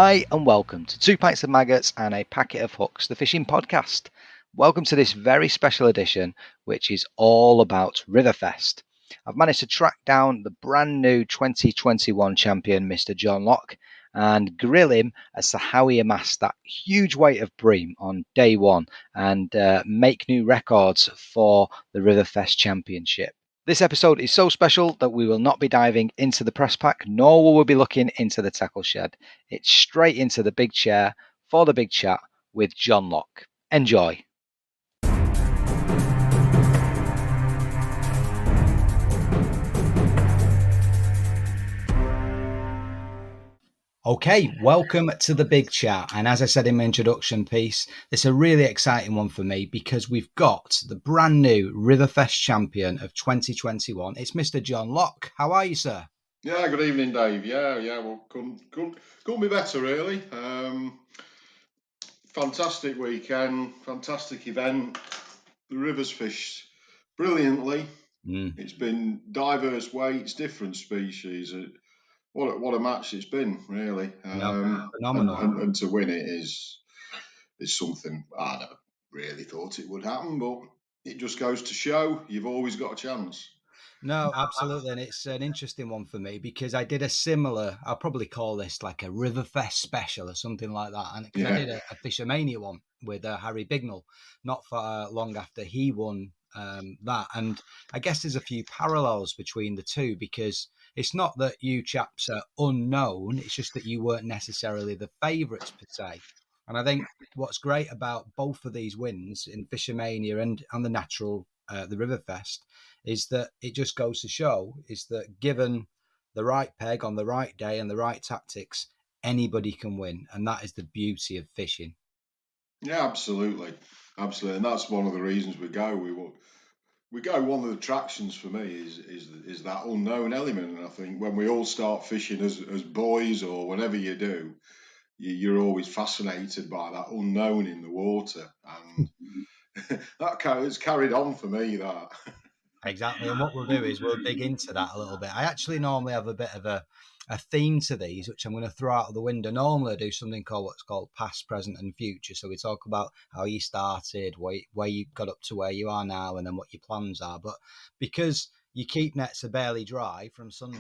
Hi and welcome to 2 Pints of Maggots and a Packet of Hooks, the fishing podcast. Welcome to this very special edition, which is all about Riverfest. I've managed to track down the brand new 2021 champion, Mr. John Locke, and grill him as to how he amassed that huge weight of bream on day one and make new records for the Riverfest Championship. This episode is so special that we will not be diving into the press pack, nor will we be looking into the tackle shed. It's straight into the big chair for the big chat with John Locke. Enjoy. Okay, welcome to the big chat. And as I said in my introduction piece, it's a really exciting one for me because we've got the brand new Riverfest champion of 2021. It's Mr. John Locke. How are you, sir? Yeah, good evening, Dave. Well, couldn't be better, really. Fantastic weekend, fantastic event. The river's fished brilliantly. It's been diverse weights, different species. What a match it's been, really. Phenomenal. And to win it is something I never really thought it would happen, but it just goes to show you've always got a chance. No, absolutely. And it's an interesting one for me because I did a similar, I'll probably call this like a Riverfest special or something like that. And because I did a Fishermania one with Harry Bignell not for long after he won that. And I guess there's a few parallels between the two because it's not that you chaps are unknown. It's just that you weren't necessarily the favourites per se. And I think what's great about both of these wins in Fishermania and the natural, the Riverfest, is that it just goes to show is that given the right peg on the right day and the right tactics, anybody can win. And that is the beauty of fishing. Yeah, absolutely. And that's one of the reasons we go. We go. One of the attractions for me is that unknown element. And I think when we all start fishing as boys or whenever you do, you're always fascinated by that unknown in the water. And that has carried on for me, that. Exactly. And what we'll do is we'll dig into that a little bit. I actually normally have a bit of a theme to these, which I'm going to throw out of the window. Normally I do something called what's called past, present and future. So we talk about how you started, where you got up to where you are now, and then what your plans are. But because your keep nets are barely dry from Sunday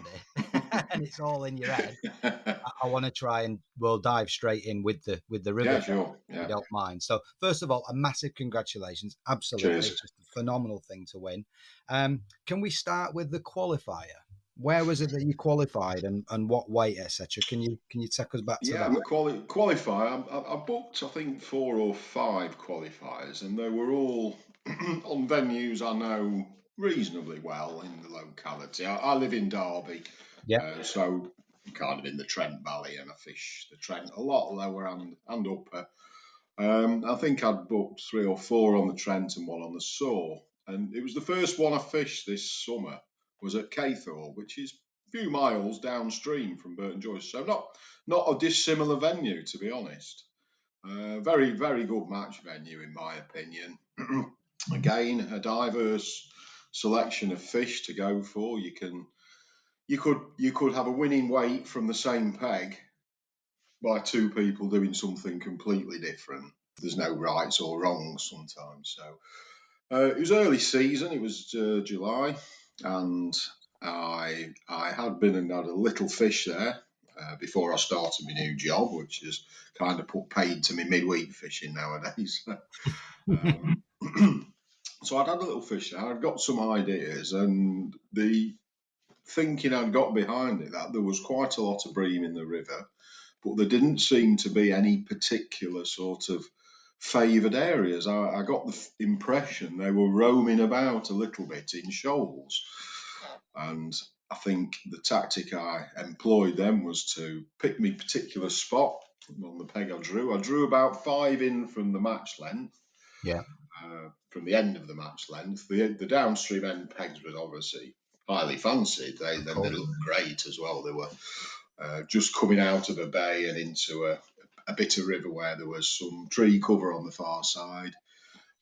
and it's all in your head, I want to try and we'll dive straight in with the river. Yeah, sure. If you don't mind. So first of all, a massive congratulations. Absolutely. Cheers. It's just a phenomenal thing to win. Can we start with the qualifier? Where was it that you qualified and what weight, etc.? Can you take us back to that? The qualifier. I booked, I think, 4 or 5 qualifiers, and they were all on venues I know reasonably well in the locality. I live in Derby, so kind of in the Trent Valley, and I fish the Trent a lot lower and upper. I think I'd booked 3 or 4 on the Trent and 1 on the Soar, and it was the first one I fished this summer was at Caithor, which is a few miles downstream from Burton Joyce, so not a dissimilar venue, to be honest. Very, very good match venue, in my opinion. Again, a diverse selection of fish to go for. You could have a winning weight from the same peg by 2 people doing something completely different. There's no rights or wrongs sometimes. So it was early season. It was July, and I had been and had a little fish there before I started my new job, which is kind of put paid to me midweek fishing nowadays. So I'd had a little fish there. I'd got some ideas, and the thinking I'd got behind it that there was quite a lot of bream in the river, but there didn't seem to be any particular sort of favoured areas. I got the impression they were roaming about a little bit in shoals. And I think the tactic I employed then was to pick me particular spot on the peg I drew. I drew about 5 in from the match length. Yeah. From the end of the match length. The downstream end pegs were obviously highly fancied. They looked great as well. They were just coming out of a bay and into a bit of river where there was some tree cover on the far side.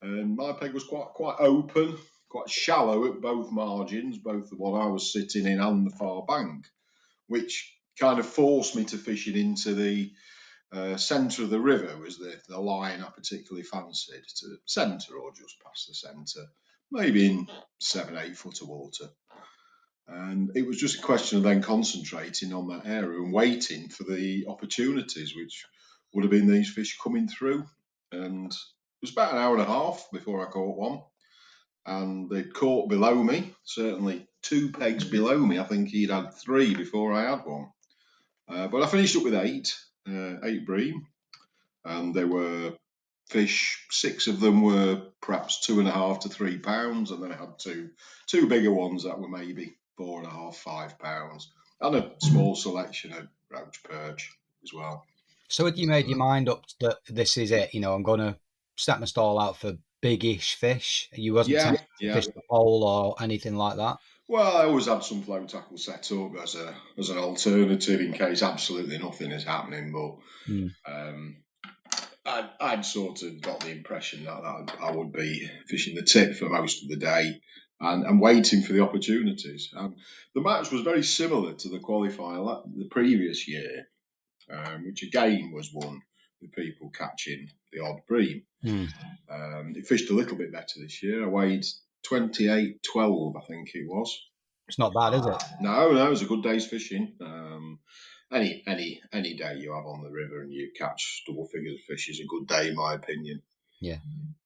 And my peg was quite open, quite shallow at both margins, both the one I was sitting in and the far bank, which kind of forced me to fish it into the centre of the river was the line I particularly fancied, to centre or just past the centre, maybe in 7-8 foot of water. And it was just a question of then concentrating on that area and waiting for the opportunities, which would have been these fish coming through. And it was about an hour and a half before I caught one. And they'd caught below me, certainly 2 pegs below me. I think he'd had 3 before I had one. But I finished up with 8 bream. And they were fish. 6 of them were perhaps 2.5 to 3 pounds. And then I had two bigger ones that were maybe 4.5, 5 pounds. And a small selection of roach perch as well. So had you made your mind up that this is it? I'm going to set my stall out for biggish fish. You wasn't tempted to fish the pole or anything like that? Well, I always had some float tackle set up as an alternative in case absolutely nothing is happening. But I'd sort of got the impression that I would be fishing the tip for most of the day and waiting for the opportunities. The match was very similar to the qualifier the previous year, which again was won with people catching the odd bream. It fished a little bit better this year. I weighed 28.12, I think it was. It's not bad, is it? No, it was a good day's fishing. Any day you have on the river and you catch double figures of fish is a good day, in my opinion. Yeah.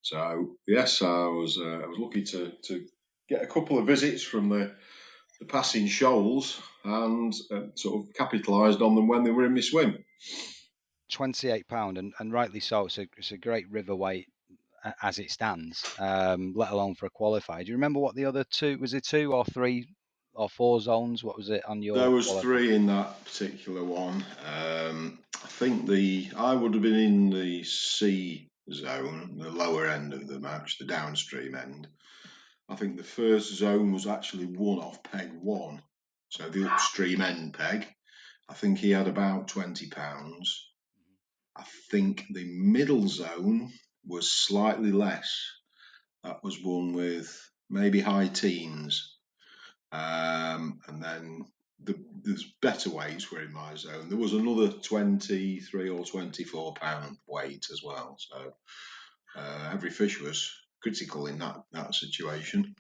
So yes, I was lucky to get a couple of visits from the passing shoals and sort of capitalised on them when they were in my swim. £28, and rightly so. It's a great river weight as it stands, let alone for a qualifier. Do you remember what the other two, was it 2 or 3 or 4 zones? What was it on your? There was 3 in that particular one. I think I would have been in the C zone, the lower end of the match, the downstream end. I think the first zone was actually won off peg 1, so the upstream end peg. I think he had about 20 pounds. I think the middle zone was slightly less. That was won with maybe high teens. And then there's better weights were in my zone. There was another 23 or 24 pound weight as well. So every fish was critical in that situation.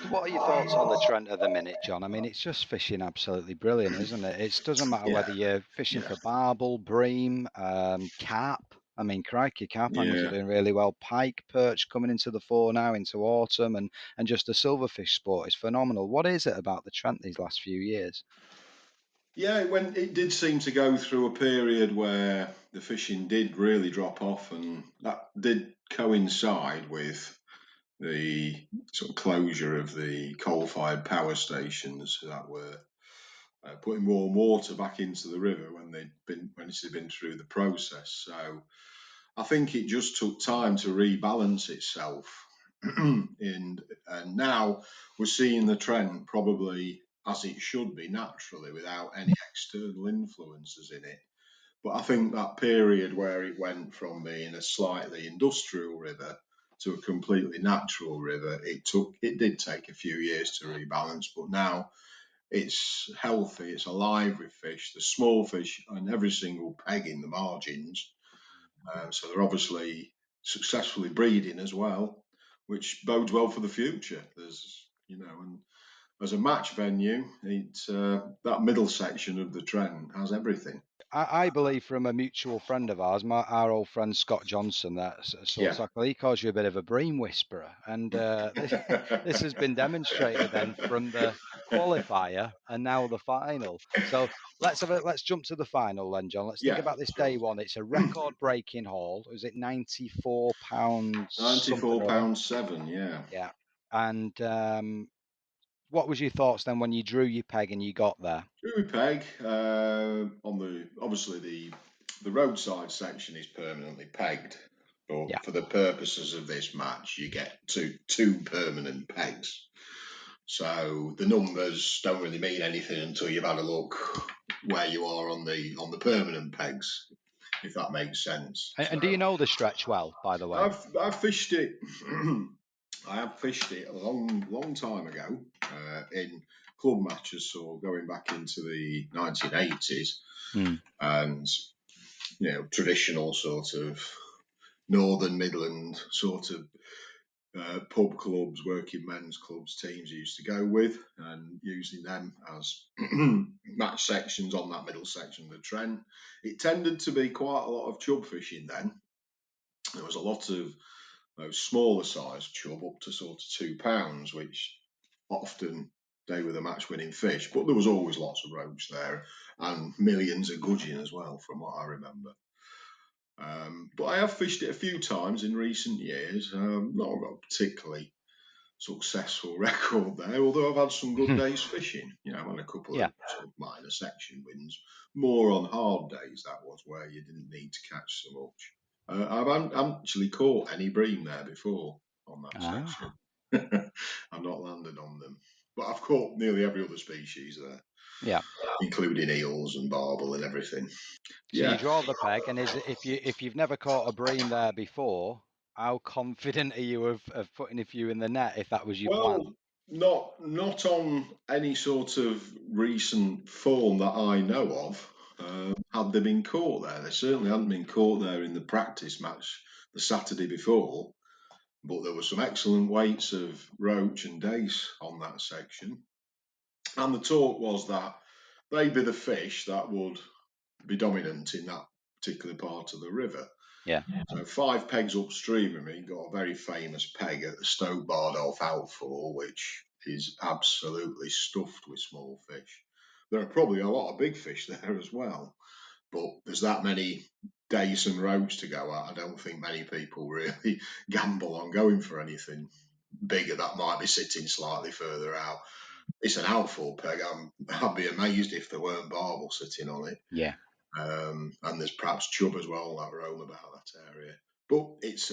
What are your thoughts on the trend at the minute, John? I mean, it's just fishing absolutely brilliant, isn't it? It doesn't matter whether you're fishing for barbel, bream, carp. I mean, crikey, carp hangers are doing really well. Pike, perch coming into the fore now, into autumn, and just the silverfish sport is phenomenal. What is it about the Trent these last few years? Yeah, it did seem to go through a period where the fishing did really drop off, and that did coincide with the sort of closure of the coal-fired power stations that were putting warm water back into the river when it had been through the process. So I think it just took time to rebalance itself, and now we're seeing the trend probably as it should be naturally without any external influences in it. But I think that period where it went from being a slightly industrial river to a completely natural river, it did take a few years to rebalance, but now it's healthy, it's alive with fish, the small fish on every single peg in the margins. So they're obviously successfully breeding as well, which bodes well for the future. And as a match venue, that middle section of the Trent has everything. I believe from a mutual friend of ours, our old friend Scott Johnson, he calls you a bit of a bream whisperer, and this has been demonstrated then from the qualifier and now the final. So let's jump to the final then, John. Let's think about this day one. It's a record-breaking haul. Was it £94? £94.7, yeah. Yeah, and what was your thoughts then when you drew your peg and you got there? Drew peg obviously the roadside section is permanently pegged, but for the purposes of this match, you get two permanent pegs. So the numbers don't really mean anything until you've had a look where you are on the permanent pegs, if that makes sense. And do you know the stretch well, by the way? I've fished it. I have fished it a long time ago in club matches, so going back into the 1980s, and traditional sort of Northern Midland sort of pub clubs, working men's clubs, teams used to go with, and using them as match sections on that middle section of the Trent. It tended to be quite a lot of chub fishing then. There was a lot of those smaller sized chub up to sort of £2, which often they were the match winning fish, but there was always lots of roach there and millions of gudgeon as well, from what I remember. But I have fished it a few times in recent years. Not got a particularly successful record there, although I've had some good days fishing. I've had a couple of sort of minor section wins. More on hard days, that was, where you didn't need to catch so much. I haven't actually caught any bream there before on that section. I've not landed on them, but I've caught nearly every other species there, including eels and barbel and everything. So you draw the peg, and if you've never caught a bream there before, how confident are you of putting a few in the net if that was your plan? Not on any sort of recent form that I know of. Had they been caught there? They certainly hadn't been caught there in the practice match the Saturday before, but there were some excellent weights of roach and dace on that section. And the talk was that they'd be the fish that would be dominant in that particular part of the river. Yeah. So 5 pegs upstream of me got a very famous peg at the Stoke Bardolph outfall, which is absolutely stuffed with small fish. There are probably a lot of big fish there as well, but there's that many dace and roach to go at. I don't think many people really gamble on going for anything bigger that might be sitting slightly further out. It's an outfall peg. I'd be amazed if there weren't barbel sitting on it. Yeah. And there's perhaps chub as well that roam about that area. But it's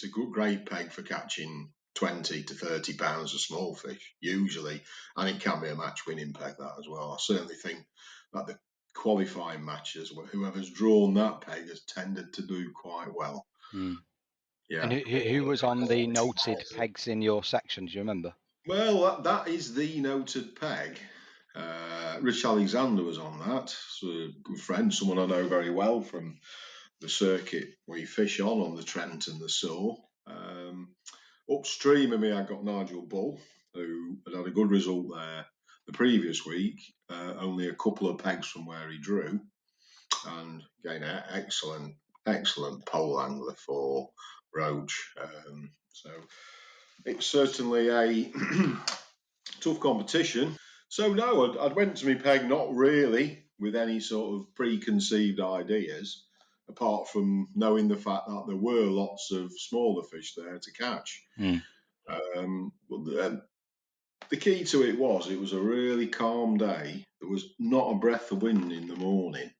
a good great peg for catching 20 to 30 pounds of small fish usually, and it can be a match winning peg that as well. I certainly think that the qualifying matches, whoever's drawn that peg has tended to do quite well. Yeah. And who was on the noted pegs in your section? Do you remember? Well, that is the noted peg. Rich Alexander was on that. So a good friend, someone I know very well from the circuit we fish on the Trent and the Soar. Upstream of me, I got Nigel Bull, who had a good result there the previous week, only a couple of pegs from where he drew, and again, excellent pole angler for roach. So it's certainly a tough competition. So no, I'd went to my peg not really with any sort of preconceived ideas, apart from knowing the fact that there were lots of smaller fish there to catch. But the key to it was a really calm day. There was not a breath of wind in the morning.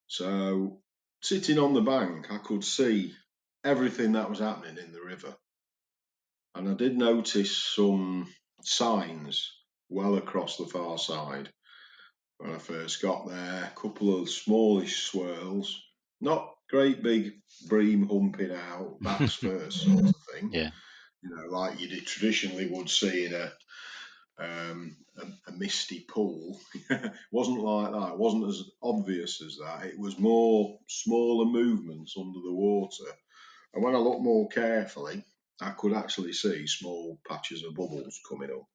So sitting on the bank, I could see everything that was happening in the river. And I did notice some signs well across the far side when I first got there. A couple of smallish swirls, not great big bream humping out, backs first sort of thing. Yeah. Like you traditionally would see in a misty pool. It wasn't like that. It wasn't as obvious as that. It was more smaller movements under the water. And when I looked more carefully, I could actually see small patches of bubbles coming up.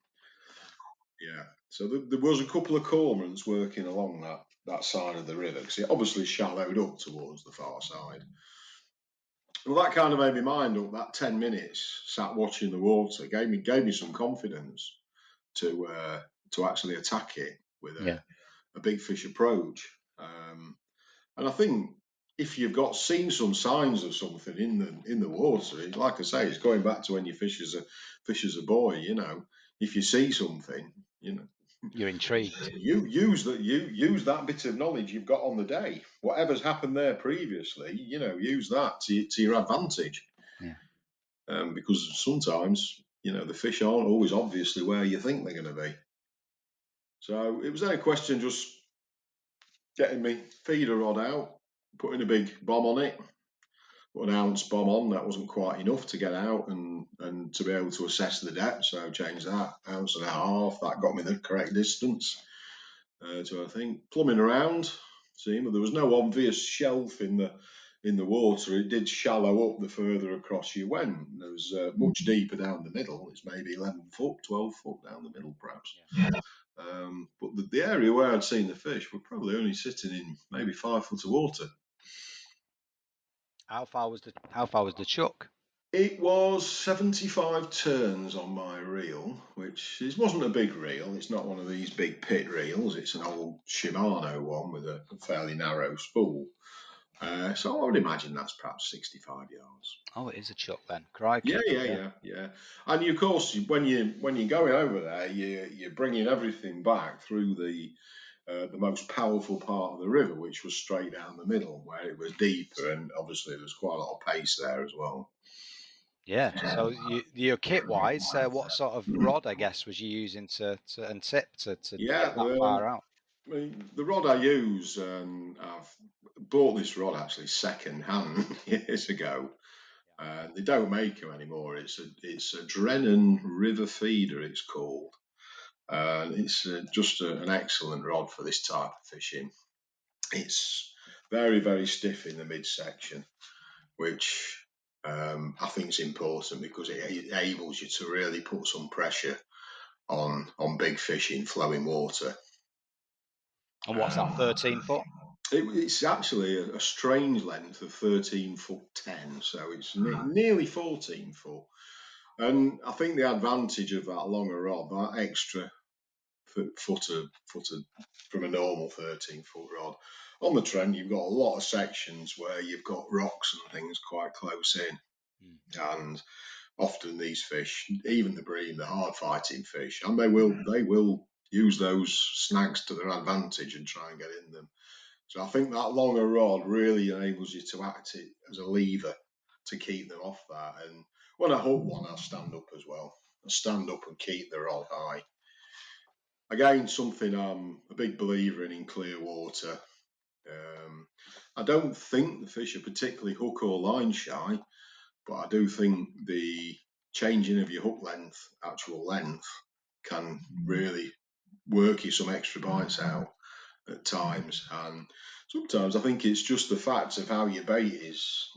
Yeah. So there was a couple of cormorants working along that side of the river, because it obviously shallowed up towards the far side. Well, that kind of made me mind up. That 10 minutes sat watching the water gave me some confidence to actually attack it with a big fish approach. And I think if you've seen some signs of something in the water, like I say, it's going back to when you fish as a boy. If you see something, you're intrigued. You use that bit of knowledge you've got on the day. Whatever's happened there previously, use that to your advantage. Yeah. Because sometimes, the fish aren't always obviously where you think they're going to be. So it was then a question just getting me feeder rod out, putting a big bomb on it. Put an ounce bomb on, that wasn't quite enough to get out and to be able to assess the depth, so I changed that, ounce and a half. That got me the correct distance. So I think plumbing around, seam. There was no obvious shelf in the water. It did shallow up the further across you went. There was much deeper down the middle. It's maybe 11 foot, 12 foot down the middle, perhaps. Yeah. But the area where I'd seen the fish were probably only sitting in maybe 5 foot of water. How far was the chuck? It was 75 turns on my reel, which wasn't a big reel. It's not one of these big pit reels. It's an old Shimano one with a fairly narrow spool. So I would imagine that's perhaps 65 yards. Oh, it is a chuck then. Crikey. Yeah. And of course, when you're going over there, you're bringing everything back through the most powerful part of the river, which was straight down the middle, where it was deeper, and obviously there was quite a lot of pace there as well. Yeah. So your kit wise, what sort of rod, I guess, was you using and tip to get that far out? I mean, the rod I use, I've bought this rod actually second hand years ago. They don't make them anymore. It's a Drennan River Feeder, it's called. It's just an excellent rod for this type of fishing. It's very, very stiff in the midsection, which I think is important because it enables you to really put some pressure on big fish in flowing water. And what's that, 13 foot? It's actually a strange length of 13 foot 10, so it's nearly 14 foot. And I think the advantage of that longer rod, that extra foot from a normal 13 foot rod. On the Trent, you've got a lot of sections where you've got rocks and things quite close in. And often these fish, even the bream, the hard fighting fish, and they will use those snags to their advantage and try and get in them. So I think that longer rod really enables you to act it as a lever to keep them off that. And when I hook one, I'll stand up as well. I'll stand up and keep the rod high. Again, something I'm a big believer in clear water. I don't think the fish are particularly hook or line shy, but I do think the changing of your hook length, actual length, can really work you some extra bites out at times. And sometimes I think it's just the fact of how your bait is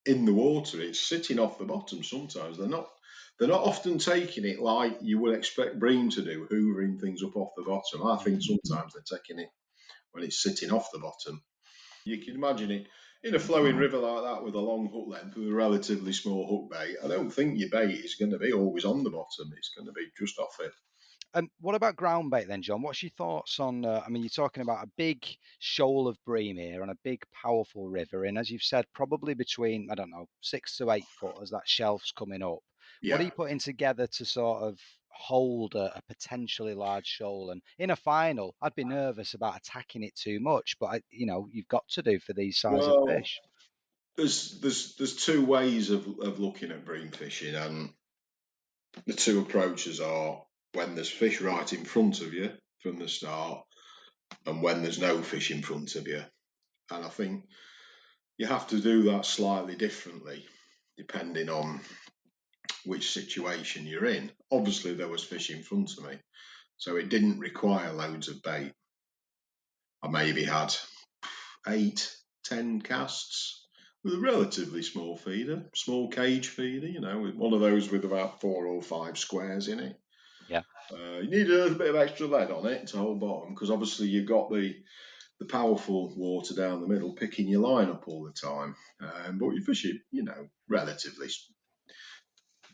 in the water. It's sitting off the bottom sometimes. They're not often taking it like you would expect bream to do, hoovering things up off the bottom. I think sometimes they're taking it when it's sitting off the bottom. You can imagine it in a flowing river like that with a long hook length with a relatively small hook bait. I don't think your bait is going to be always on the bottom. It's going to be just off it. And what about ground bait then, John? What's your thoughts on? I mean, you're talking about a big shoal of bream here on a big, powerful river, and as you've said, probably between, I don't know, 6 to 8 foot as that shelf's coming up. Yeah. What are you putting together to sort of hold a potentially large shoal? And in a final, I'd be nervous about attacking it too much, but you've got to do for these size of fish. There's two ways of looking at bream fishing, and the two approaches are when there's fish right in front of you from the start and when there's no fish in front of you. And I think you have to do that slightly differently depending on which situation you're in. Obviously, there was fish in front of me, so it didn't require loads of bait. I maybe had 8, 10 casts with a relatively small feeder, small cage feeder, with one of those with about 4 or 5 squares in it. Yeah. You need a little bit of extra lead on it to hold bottom because obviously you've got the powerful water down the middle picking your line up all the time. But you fish it, relatively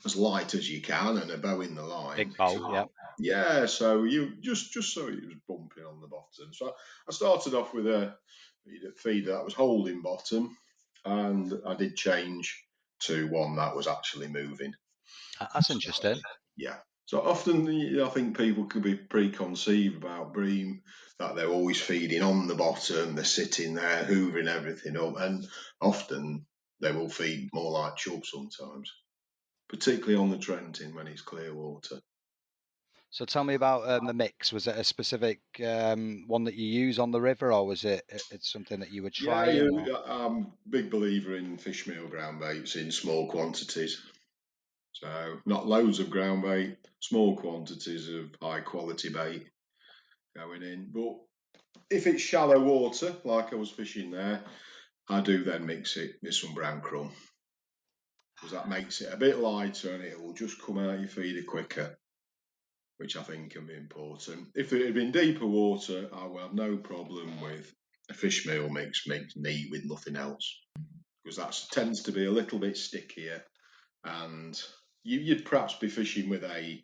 as light as you can and a bow in the line. Big bow, yeah. Yeah, so you just so it was bumping on the bottom. So I started off with a feeder that was holding bottom, and I did change to one that was actually moving. That's interesting. Yeah. So often I think people could be preconceived about bream, that they're always feeding on the bottom, they're sitting there hoovering everything up, and often they will feed more like chub sometimes, particularly on the Trenton when it's clear water. So tell me about the mix. Was it a specific one that you use on the river, or was it's something that you would try? Yeah, I'm a big believer in fish meal ground baits in small quantities. So not loads of ground bait, small quantities of high quality bait going in. But if it's shallow water, like I was fishing there, I do then mix it with some brown crumb, because that makes it a bit lighter and it will just come out your feeder quicker, which I think can be important. If it had been deeper water, I would have no problem with a fish meal mix neat with nothing else, because that tends to be a little bit stickier, and you'd perhaps be fishing with a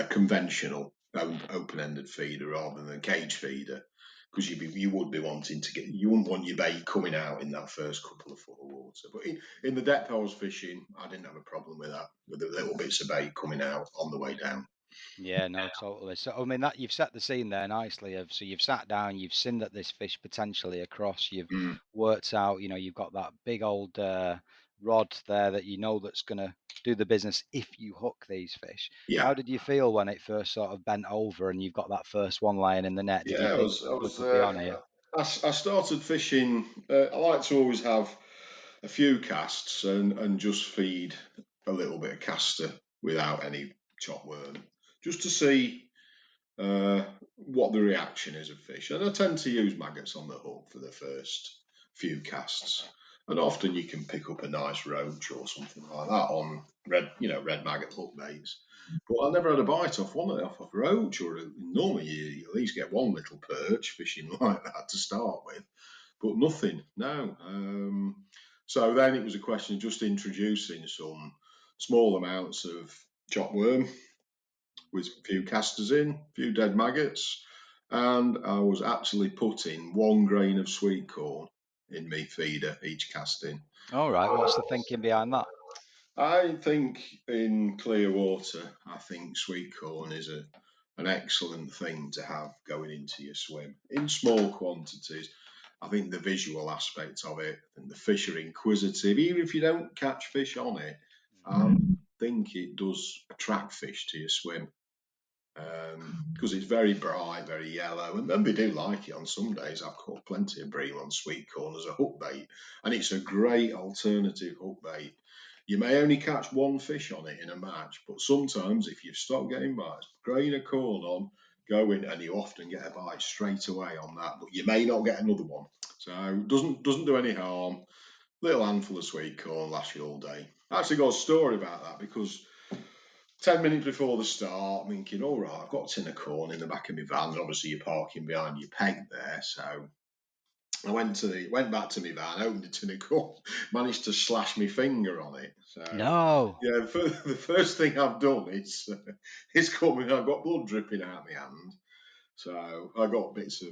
conventional open-ended feeder rather than a cage feeder, because you would be wanting to get, you wouldn't want your bait coming out in that first couple of foot of water. But in the depth I was fishing, I didn't have a problem with that, with the little bits of bait coming out on the way down. Yeah, no, totally. So I mean that you've set the scene there nicely. So you've sat down, you've seen that this fish potentially across. You've worked out, you've got that big old rod there that you know that's going to do the business if you hook these fish. Yeah. How did you feel when it first sort of bent over and you've got that first one lying in the net? Did you Yeah, think we could be on here? I started fishing. I like to always have a few casts and just feed a little bit of caster without any chop worm, just to see what the reaction is of fish. And I tend to use maggots on the hook for the first few casts. And often you can pick up a nice roach or something like that on red maggot hook baits. But I never had a bite off a roach, or normally you at least get one little perch fishing like that to start with, but nothing, no. So then it was a question of just introducing some small amounts of chop worm with a few casters in, a few dead maggots, and I was actually putting 1 grain of sweet corn in me feeder each casting. All right, what's the thinking behind that? I think in clear water, I think sweet corn is an excellent thing to have going into your swim in small quantities. I think the visual aspect of it, and the fish are inquisitive, even if you don't catch fish on it. I think it does attract fish to your swim, because it's very bright, very yellow, and they do like it on some days. I've caught plenty of bream on sweet corn as a hook bait, and it's a great alternative hook bait. You may only catch one fish on it in a match, but sometimes if you've stopped getting bites, grain of corn on, go in, and you often get a bite straight away on that, but you may not get another one. So it doesn't do any harm. Little handful of sweet corn lasts you all day. I actually got a story about that, because 10 minutes before the start, I'm thinking, all right, I've got a tin of corn in the back of my van, and obviously you're parking behind your peg there, so I went back to my van, opened the tin of corn, managed to slash my finger on it. So No. yeah, the first thing I've done is coming. I've got blood dripping out my hand, so I got bits of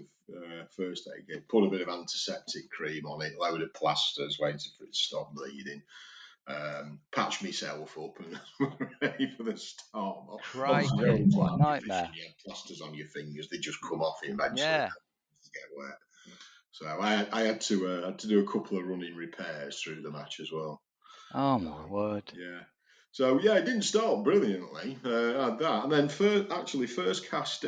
first aid kit, put a bit of antiseptic cream on it, load of plasters, waiting for it to stop bleeding. Patch myself up and ready for the start. Crikey, what a nightmare. You have plasters on your fingers; they just come off eventually. Yeah. Get wet. So I had to do a couple of running repairs through the match as well. Oh my word. Yeah. So yeah, it didn't start brilliantly. I had that, and then first cast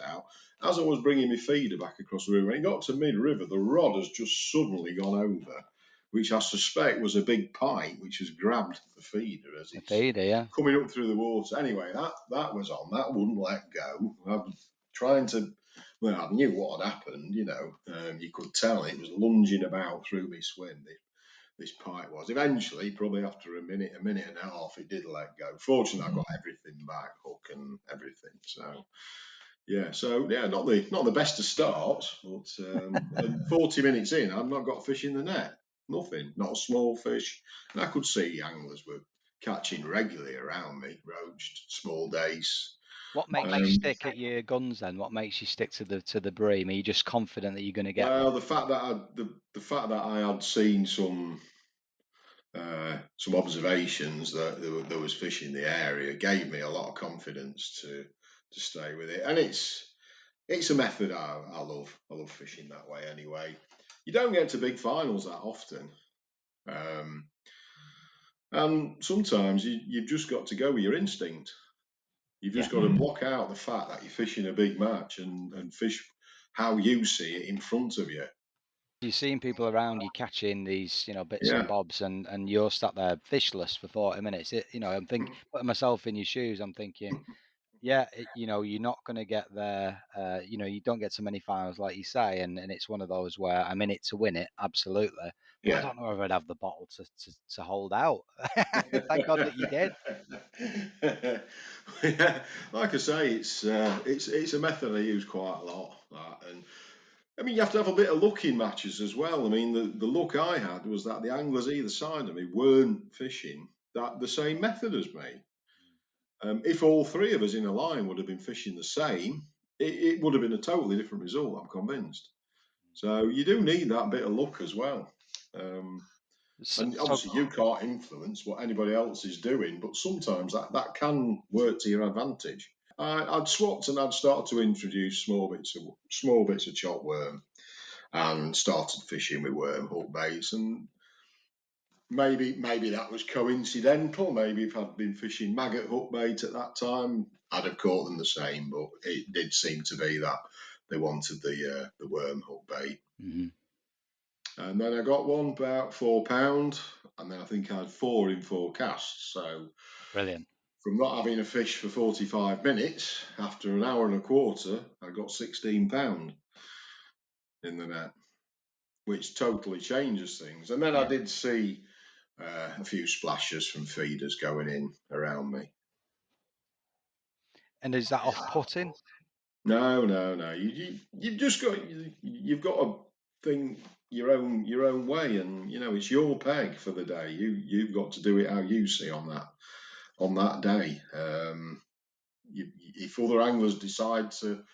out. As I was bringing my feeder back across the river, when it got to mid-river, the rod has just suddenly gone over, which I suspect was a big pike which has grabbed the feeder as it's coming up through the water. Anyway, that was on. That wouldn't let go. I was trying to. Well, I knew what had happened. You could tell it was lunging about through my swim. This pike was. Eventually, probably after a minute and a half, it did let go. Fortunately, I got everything back, hook and everything. So not the best of starts, but 40 minutes in, I've not got fish in the net. Nothing, not a small fish. And I could see anglers were catching regularly around me, roached, small dace. What makes you stick at your guns then? What makes you stick to the bream? Are you just confident that you're going to get? Well, the fact that I had seen some observations that there was fish in the area gave me a lot of confidence to stay with it, and it's a method I love. I love fishing that way anyway. You don't get to big finals that often, and sometimes you've just got to go with your instinct. You've just got to block out the fact that you're fishing a big match and fish how you see it in front of you. You're seeing people around you catching these, bits and bobs, and you're sat there fishless for 40 minutes. I'm thinking, putting myself in your shoes, I'm thinking, yeah, you're not going to get there. You don't get so many finals like you say, and it's one of those where I'm in it to win it, absolutely. But I Yeah. don't know if I'd have the bottle to hold out. Thank God that you did. Yeah, like I say, it's a method I use quite a lot. And I mean, you have to have a bit of luck in matches as well. I mean, the luck I had was that the anglers either side of me weren't fishing the same method as me. If all three of us in a line would have been fishing the same, it would have been a totally different result, I'm convinced. So you do need that bit of luck as well. And So obviously you can't influence what anybody else is doing, but sometimes that can work to your advantage. I'd swapped and I'd start to introduce small bits of chop worm and started fishing with worm hook baits, and maybe that was coincidental. Maybe if I'd been fishing maggot hook bait at that time, I'd have caught them the same. But it did seem to be that they wanted the worm hook bait. Mm-hmm. And then I got one about £4, and then I think I had 4 in 4 casts. So Brilliant. from not having a fish for 45 minutes, after an hour and a quarter, I got £16 in the net, which totally changes things. And then I did see a few splashes from feeders going in around me. And is that off-putting? No. You've just you've got to think your own way, and it's your peg for the day. You've got to do it how you see on that day. If other anglers decide to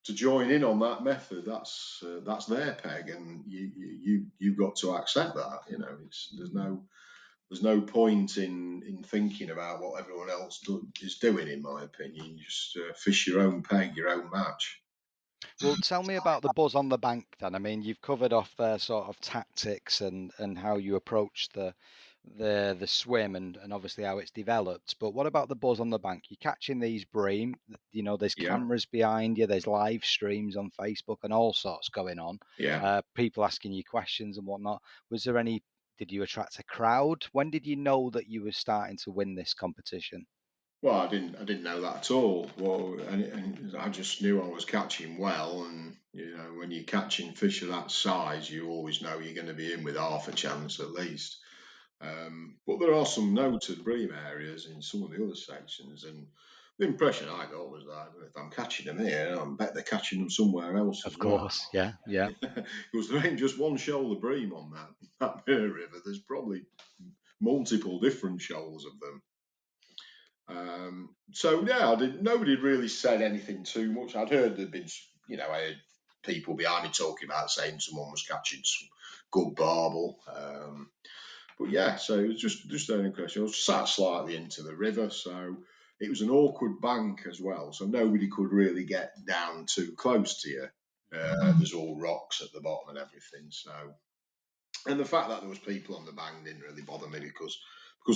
join in on that method, that's their peg, and you've got to accept that. There's no point in thinking about what everyone else is doing. In my opinion, you just fish your own peg, your own match. Well, tell me about the buzz on the bank then. I mean, you've covered off their sort of tactics and how you approach the swim and obviously how it's developed. But what about the buzz on the bank? You're catching these bream, there's Yeah, cameras behind you, there's live streams on Facebook and all sorts going on. yeah. People asking you questions and whatnot. Did you attract a crowd? When did you know that you were starting to win this competition? Well, I didn't know that at all. Well, and I just knew I was catching well, and when you're catching fish of that size, you always know you're going to be in with half a chance at least. But there are some noted bream areas in some of the other sections, and the impression I got was that if I'm catching them here, I bet they're catching them somewhere else Of as well. course, yeah. Because there ain't just one shoal of bream on that river. There's probably multiple different shoals of them. So yeah, nobody really said anything too much. I'd heard there'd been, I had people behind me talking about saying someone was catching some good barbel. But yeah, so it was just an question. I was sat slightly into the river, so it was an awkward bank as well, so nobody could really get down too close to you. There's all rocks at the bottom and everything. So, and the fact that there was people on the bank didn't really bother me because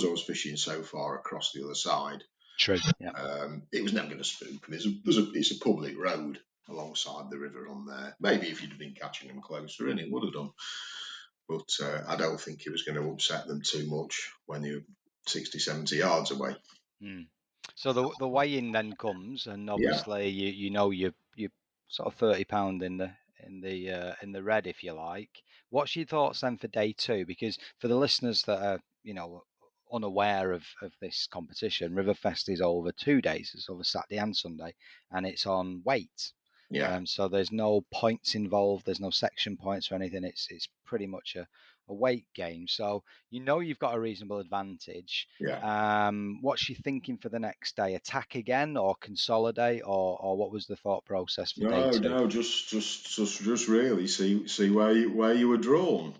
I was fishing so far across the other side. True. Yeah. It was never going to spook. It's a public road alongside the river on there. Maybe if you'd been catching them closer in, it would have done. But I don't think it was going to upset them too much when you're 60, 70 yards away. So the weigh-in then comes, and obviously you sort of £30 in the red, if you like. What's your thoughts then for day two? Because for the listeners that are unaware of this competition, Riverfest is over 2 days. It's over Saturday and Sunday, and it's on weight. Yeah. So there's no points involved. There's no section points or anything. It's pretty much a weight game. So you've got a reasonable advantage. Yeah. What's your thinking for the next day? Attack again or consolidate, or what was the thought process for day two? No, just really see where you were drawn.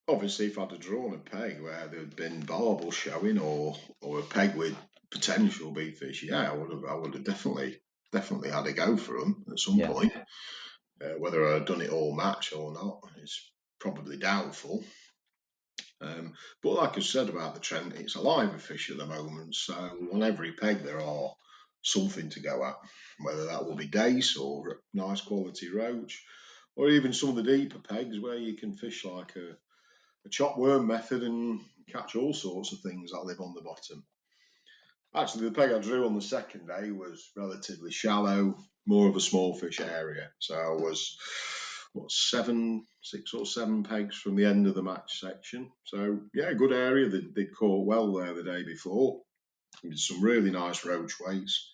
Obviously, if I'd have drawn a peg where there'd been barbel showing or a peg with potential big fish, yeah, I would have definitely had a go for them at some point. Whether I'd done it all match or not is probably doubtful. But like I said about the Trent, it's a live fish at the moment, so on every peg there are something to go at, whether that will be dace or nice quality roach, or even some of the deeper pegs where you can fish like a chop worm method and catch all sorts of things that live on the bottom. Actually, the peg I drew on the second day was relatively shallow, more of a small fish area. So I was, 6 or 7 pegs from the end of the match section. So, yeah, good area. They'd caught well there the day before. With some really nice roach weights.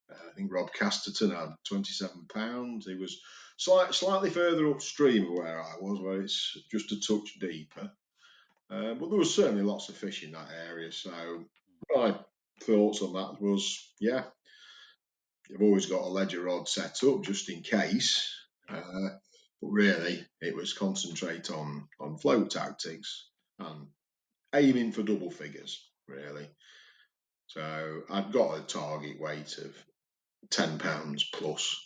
I think Rob Casterton had 27 pounds. He was slightly further upstream of where I was, where it's just a touch deeper. But there was certainly lots of fish in that area. So my thoughts on that was, yeah, you've always got a ledger rod set up just in case. But really, it was concentrate on float tactics and aiming for double figures, really. So I've got a target weight of 10 pounds plus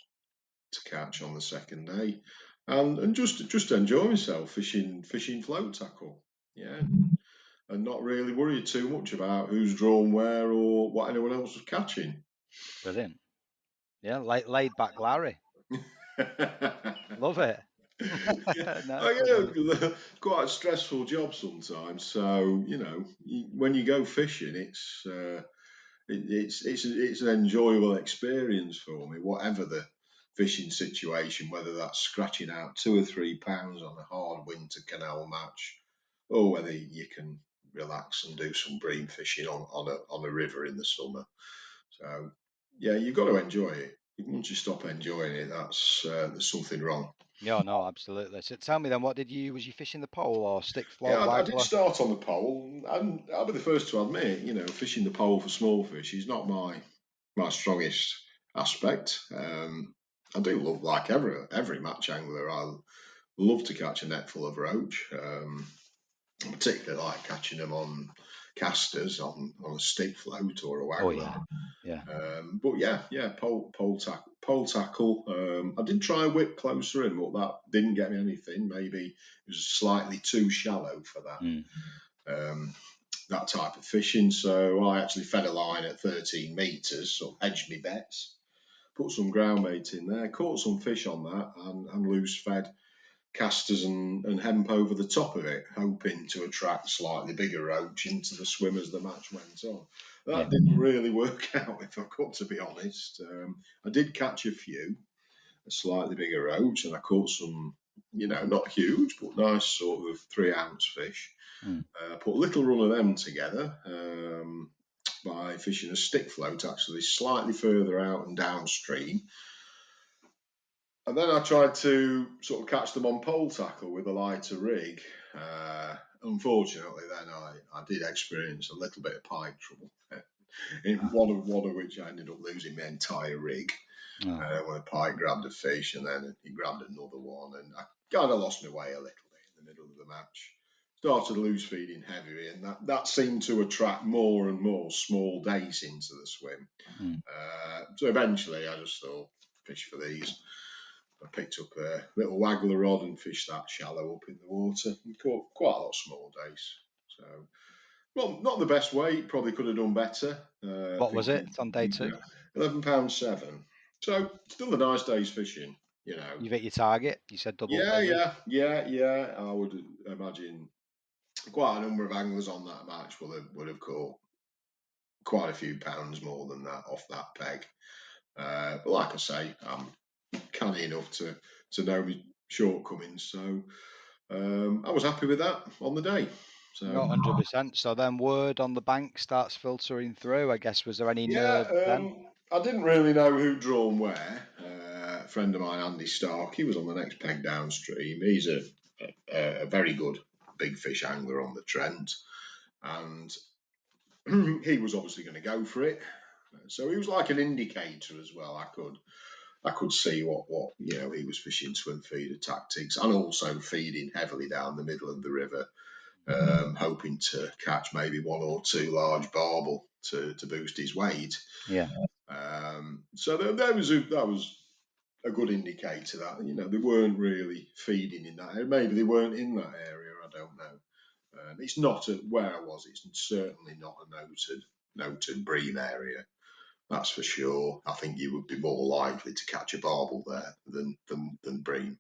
to catch on the second day, and just enjoy myself fishing float tackle, yeah, and not really worry too much about who's drawn where or what anyone else was catching. Brilliant. Yeah, laid back Larry. Love it. No, Yeah, quite a stressful job sometimes. So when you go fishing, it's an enjoyable experience for me, whatever the fishing situation, whether that's scratching out 2 or 3 pounds on a hard winter canal match, or whether you can relax and do some bream fishing on a river in the summer. So yeah, you've got to enjoy it. Once you stop enjoying it, there's something wrong. Yeah, no, absolutely. So tell me then, was you fishing the pole or stick float Yeah, I did waggler? start on the pole, and I'll be the first to admit, fishing the pole for small fish is not my strongest aspect. I do love, like every match angler, I love to catch a net full of roach. I particularly like catching them on casters, on a stick float or a Oh waggler. yeah. But yeah, pole tackle. I did try a whip closer in, but that didn't get me anything. Maybe it was slightly too shallow for that. Mm. That type of fishing. So I actually fed a line at 13 metres, so hedged me bets, put some ground bait in there, caught some fish on that, and loose fed casters and hemp over the top of it, hoping to attract slightly bigger roach into the swim as the match went on. That didn't really work out, if I've got to be honest. I did catch a slightly bigger roach, and I caught some, not huge, but nice sort of 3-ounce fish. Put a little run of them together by fishing a stick float, actually slightly further out and downstream. And then I tried to sort of catch them on pole tackle with a lighter rig. Unfortunately, then I did experience a little bit of pike trouble. In one of which I ended up losing my entire rig. When a pike grabbed a fish and then he grabbed another one, and I kind of lost my way a little bit in the middle of the match. Started loose feeding heavy, and that seemed to attract more and more small dace into the swim. So eventually I just thought, fish for these. I picked up a little waggler rod and fished that shallow up in the water and caught quite a lot of small dace. So, well, not the best weight, probably could have done better. What was it on day 2? £11.7. So still a nice day's fishing, You've hit your target. You said double Yeah. figures. I would imagine quite a number of anglers on that match would have caught quite a few pounds more than that off that peg. But like I say, I'm canny enough to know my shortcomings. So I was happy with that on the day. So No, 100%. So then word on the bank starts filtering through. I guess, was there any nerves then? I didn't really know who'd drawn where. A friend of mine, Andy Stark, he was on the next peg downstream. He's a very good big fish angler on the Trent, and he was obviously going to go for it. So he was like an indicator as well. I could see what he was fishing swim feeder tactics, and also feeding heavily down the middle of the river, hoping to catch maybe 1 or 2 large barbel to boost his weight. Yeah. So that was a good indicator that they weren't really feeding in that area. Maybe they weren't in that area. I don't know. It's not where I was. It's certainly not a noted bream area. That's for sure. I think you would be more likely to catch a barbel there than bream.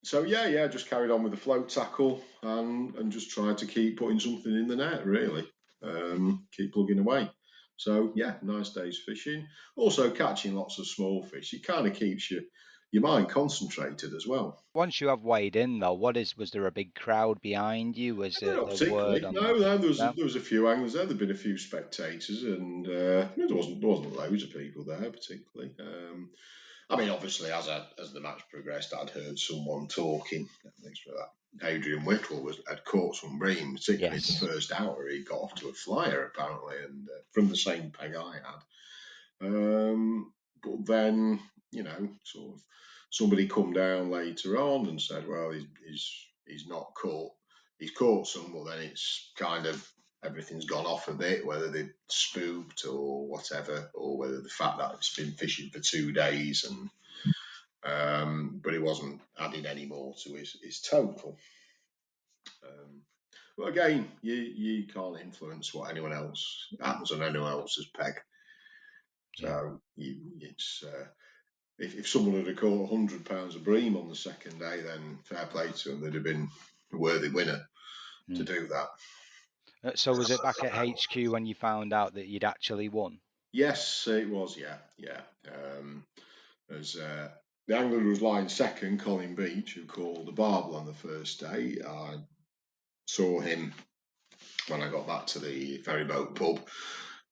So yeah, just carried on with the float tackle and just tried to keep putting something in the net, really. keep plugging away. So yeah, nice days fishing. Also catching lots of small fish. It kind of keeps your mind concentrated as well. Once you have weighed in, though, was there a big crowd behind you? Was it Not the word particularly. on the? No, there No? was a few anglers there. There'd been a few spectators, and there wasn't loads of people there particularly. I mean, obviously, as the match progressed, I'd heard someone talking. Thanks for that. Adrian Whittle had caught some bream, particularly in Yes. the first hour. He got off to a flyer apparently, and from the same peg I had. But then, sort of somebody come down later on and said, well, he's not caught. He's caught some, but then it's kind of everything's gone off a bit, whether they spooked or whatever, or whether the fact that it's been fishing for 2 days, and but he wasn't adding any more to his total. But again, you can't influence what anyone else happens on anyone else's peg. So it's if someone had caught £100 of bream on the second day, then fair play to them. They'd have been a worthy winner to do that. So was it back at HQ when you found out that you'd actually won? Yes, it was. Yeah. As the angler who was lying second, Colin Beach, who called the barbel on the first day, I saw him when I got back to the ferryboat pub,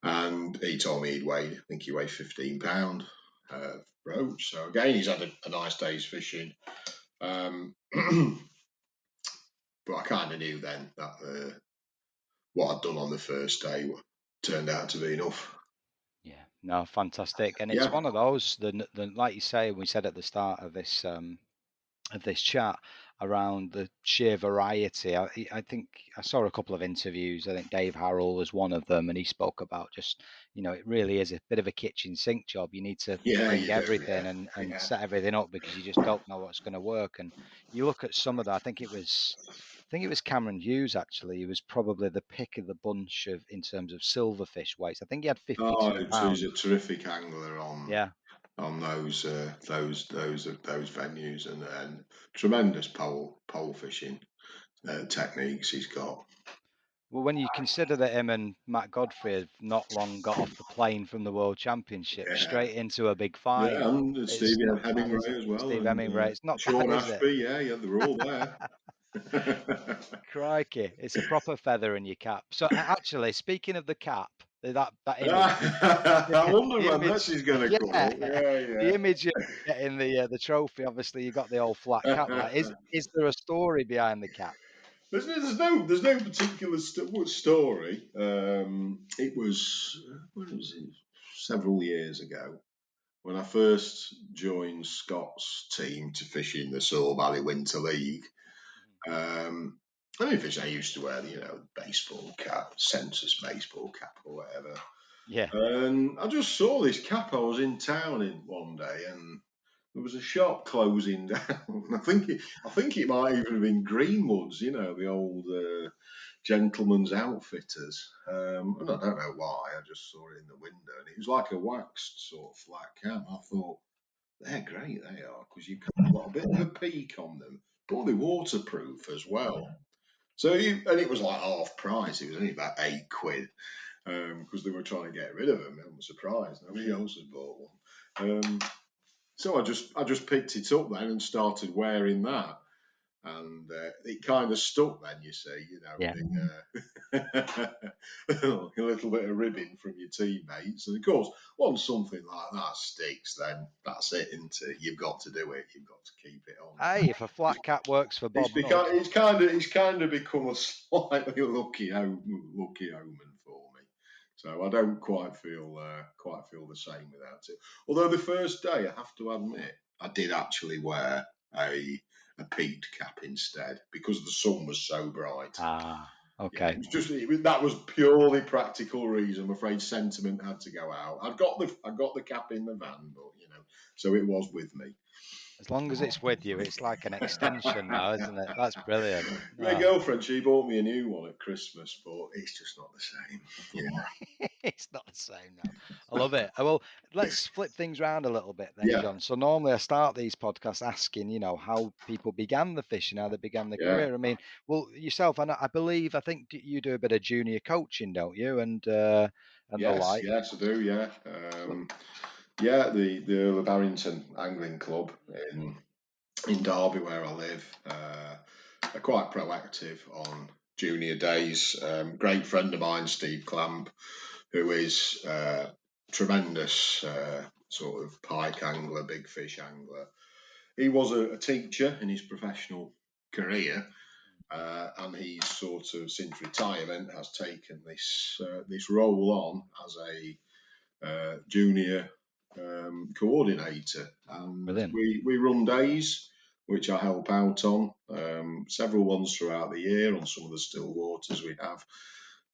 and he told me I think he weighed £15 roach. So again, he's had a nice day's fishing. But I kind of knew then that what I'd done on the first day turned out to be enough. Yeah, no, fantastic, and it's one of those. The like you say, we said at the start of this chat around the sheer variety. I think I saw a couple of interviews. I think Dave Harrell was one of them, and he spoke about just, it really is a bit of a kitchen sink job. You need to bring everything and set everything up because you just don't know what's going to work. And you look at some of that. I think it was Cameron Hughes actually. He was probably the pick of the bunch in terms of silverfish weights. I think he had 52 pounds. He's a terrific angler on those venues, and tremendous pole fishing techniques he's got. Well, when you consider that him and Matt Godfrey have not long got off the plane from the World Championship straight into a big final. Yeah, and Steve Hemingway as well. Steve Hemingway. It's not Sean bad, Ashby, yeah, they're all there. Crikey, it's a proper feather in your cap. So actually, speaking of the cap, that image. I wonder when this is going to come up. The image of getting the trophy. Obviously, you got the old flat cap. Is there a story behind the cap? There's no particular story. It was several years ago when I first joined Scott's team to fish in the Soar Valley Winter League. I used to wear the baseball cap, census baseball cap or whatever. Yeah. And I just saw this cap. I was in town one day, and there was a shop closing down. I think it might even have been Greenwood's, the old gentleman's outfitters. And I don't know why. I just saw it in the window, and it was like a waxed sort of flat cap. I thought, they're great, they are, because you've got a bit of a peak on them, but they're waterproof as well. So and it was like half price. It was only about £8 because they were trying to get rid of them. I'm surprised nobody else has bought one. So I just picked it up then and started wearing that, and it kind of stuck then. You see, a little bit of ribbing from your teammates, and of course, once something like that sticks, then that's it, isn't it? You've got to do it. You've got to keep it on. Hey, if a flat cap works for Bob, it's kind of become a slightly lucky omen for me. So I don't quite feel the same without it. Although the first day, I have to admit, I did actually wear a peaked cap instead because the sun was so bright. Okay. That was purely practical reason. I'm afraid sentiment had to go out. I got the cap in the van, but so it was with me. As long as it's with you, it's like an extension now, isn't it? That's brilliant. My Oh. girlfriend, she bought me a new one at Christmas, but it's just not the same. Yeah. It's not the same now. I love it. Well, let's flip things around a little bit then, Yeah. John. So normally I start these podcasts asking, how people began the fishing, how they began their Yeah. career. I mean, well, yourself, I believe, I think you do a bit of junior coaching, don't you? And the Yes, like. yes, I do. Yeah. Yeah, the Earl of Barrington Angling Club in Derby, where I live, are quite proactive on junior days. Great friend of mine, Steve Clamp, who is tremendous sort of pike angler, big fish angler. He was a teacher in his professional career, and he's sort of since retirement has taken this role on as a junior coordinator, and Brilliant. we run days which I help out on, several ones throughout the year on some of the still waters we have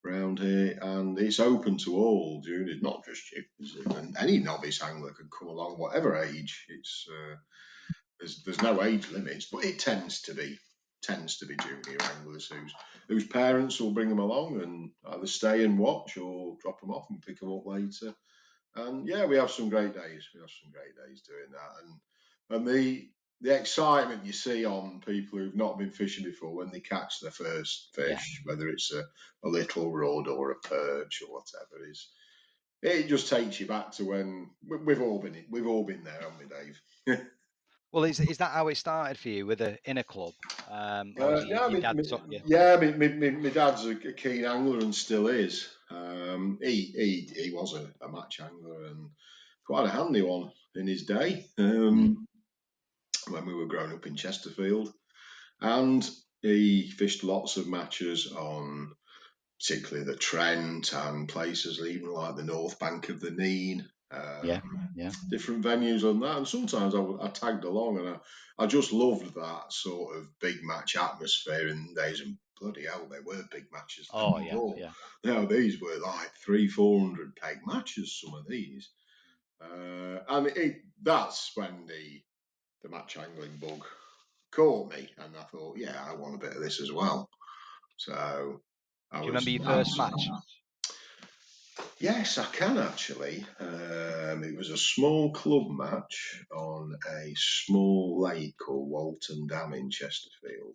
around here, and it's open to all juniors, not just you. And any novice angler can come along, whatever age. It's there's no age limits, but it tends to be junior anglers whose parents will bring them along and either stay and watch or drop them off and pick them up later. And yeah, we have some great days. We have some great days doing that, and the excitement you see on people who've not been fishing before when they catch their first fish, whether it's a little rod or a perch or whatever, it just takes you back to when we've all been there, haven't we, Dave? Well, is that how it started for you with in a club? Obviously, Yeah, your dad took you. my dad's a keen angler and still is. He was a match angler and quite a handy one in his day when we were growing up in Chesterfield. And he fished lots of matches on particularly the Trent and places even like the north bank of the Nene. Yeah. Different venues on that, and sometimes I tagged along, and I just loved that sort of big match atmosphere in the days. And bloody hell, they were big matches. Oh yeah, yeah. These were like 300-400 peg matches. Some of these, and that's when the match angling bug caught me, and I thought, yeah, I want a bit of this as well. So Do you remember your first match? Yes, I can actually. It was a small club match on a small lake called Walton Dam in Chesterfield.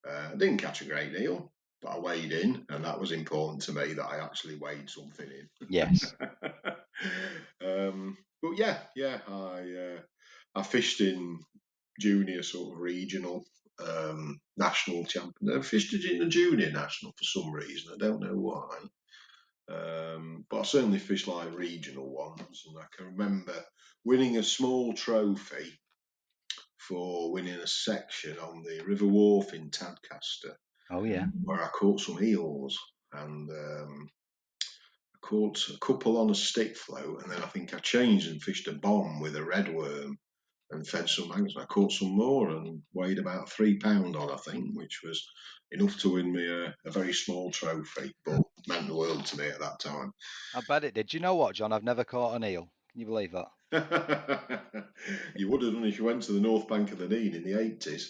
I didn't catch a great deal, but I weighed in, and that was important to me that I actually weighed something in. Yes. But yeah, I fished in junior sort of regional, national champion. I fished in a junior national for some reason. I don't know why. But I certainly fished like regional ones, and I can remember winning a small trophy for winning a section on the River Wharf in Tadcaster. Oh yeah. Where I caught some eels, and I caught a couple on a stick float, and then I think I changed and fished a bomb with a redworm and fed some maggots. I caught some more and weighed about £3 on, I think, which was enough to win me a very small trophy, but meant the world to me at that time. I bet it did. Do you know what, John? I've never caught an eel. Can you believe that? You would have done if you went to the north bank of the Nene in the 80s.